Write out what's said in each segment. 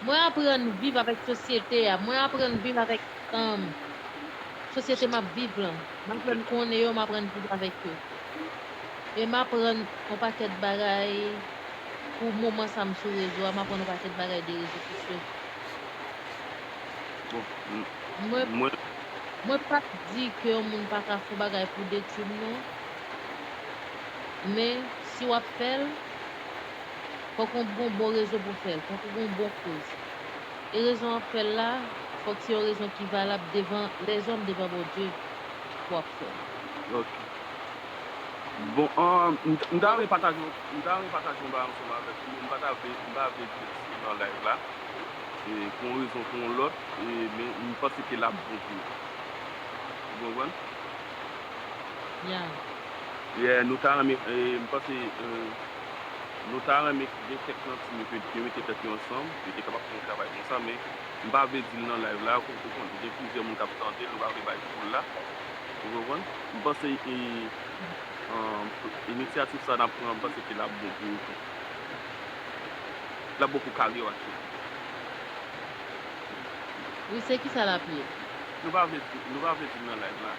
Moi apprendre vivre avec société, moi apprendre vivre avec société m'a vivre là. Ok. M'apprendre connaître yo, m'apprendre vivre avec eux. Et m'apprendre un paquet de bagailles pour moment ça me sur réseau, m'apprendre un paquet de bagailles des réseaux sociaux. Bon, Moi moi, moi pas dit que on moun pas ka fè bagay pour détruire non, mais si on fait, faut qu'on bon réseau pour faire, faut qu'on bon cause. Et raison à faire là, faut que c'est une raison qui est valable devant les hommes devant mon Dieu pour faire. ok. Bon, m'dare ba ensemble avec vous, m'bave dire dans live là, et pour une raison pour l'autre, et mais m'pense que la bon pour nous. Vous comprenez? Yeah. Et nous t'arrêtons, m'pense, nous t'arrêtons des technos qui mettent tête ensemble, qui étaient capables de faire un travail comme ça, mais m'bave dire dans live là, comme tout le monde, il y a plusieurs monde qui ont tenté, nous m'bave ba pour là. Vous comprenez? M'pense initiative ça n'a pris, m'pense que la bon pour tout. La bon pour carrière actuellement. Oui, c'est qui ça l'appelle? Nou pa vle di nan live la.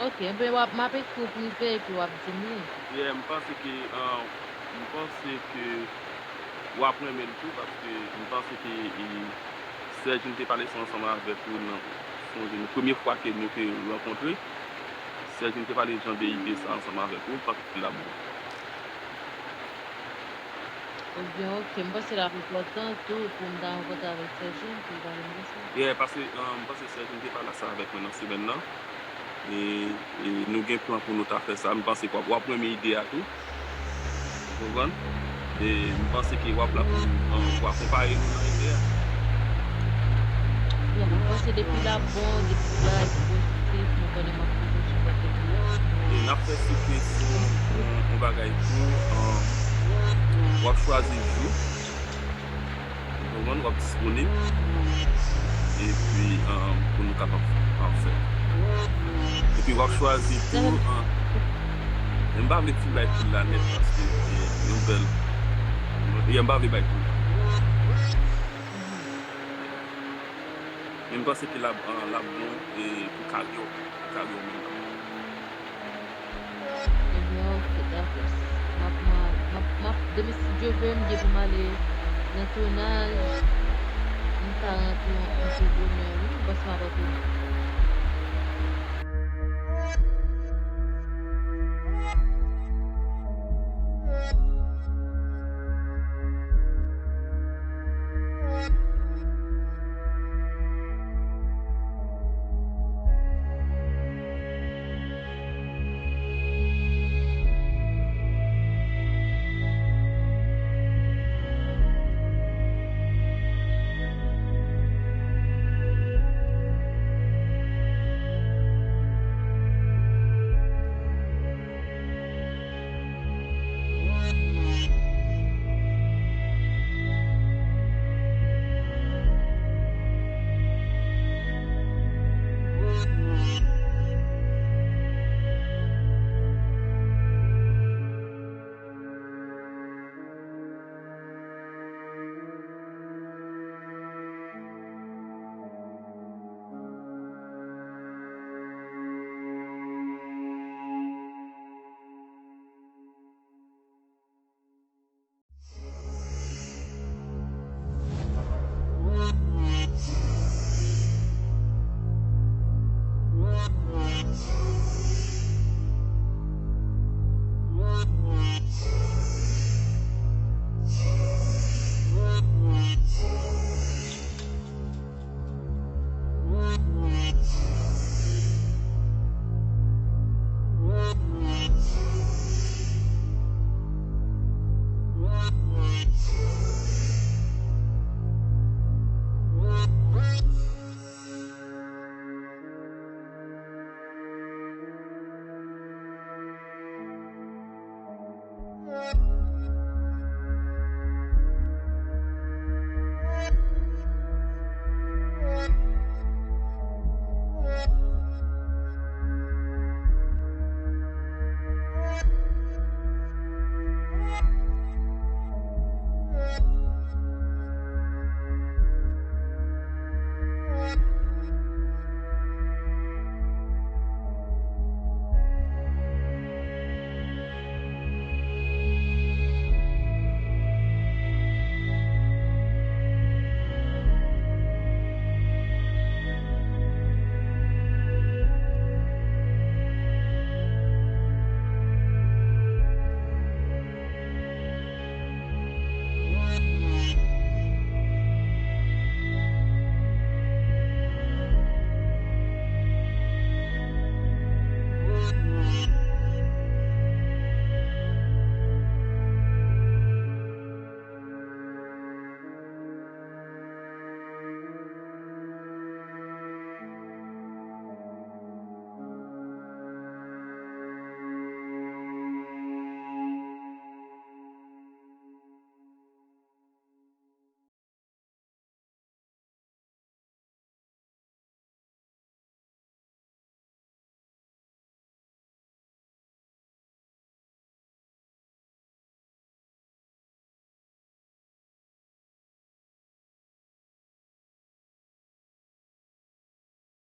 Ok, ben wap m'appelle pour privé et puis wap di mi. Ye, mpense ke wap remen tou, paske mpense ke Serge nou te pale son anseman avek ou nan son premier fwa ke nou te renkontre, Serge nou te pale jan de ide sa anseman avek ou, paske la bon. Eh bien, ok, moi c'est la plus importante tout pour me rencontrer avec ces jeunes qui va me ça. Ye, paske mpense Serge nou te pale sa avek ou nan semen nan, e nou gen plan pou nou ta fe sa, mpense kwa wap remen ide a tou, konvan? E mpense ki wap la pou akompare nou nan ide a. Yeah, moi c'est depuis la bonne, depuis là, positif, nous connaissons toujours supporter pour. E nap fè sukesyon on bagay pou, wap chwazi jou, wap disponib, e pi pou nou kapap fè. E pi wap chwazi pou, mba vle ti bay pou la net, paske nouvel, mba vle bay pou la. Mba se ki la bon pou karyo men. Eh bien, ok, d'accord. Demain, si Dieu veut, je vais m'aller dans le tournage, je vais rentrer un peu bonheur, oui, parce que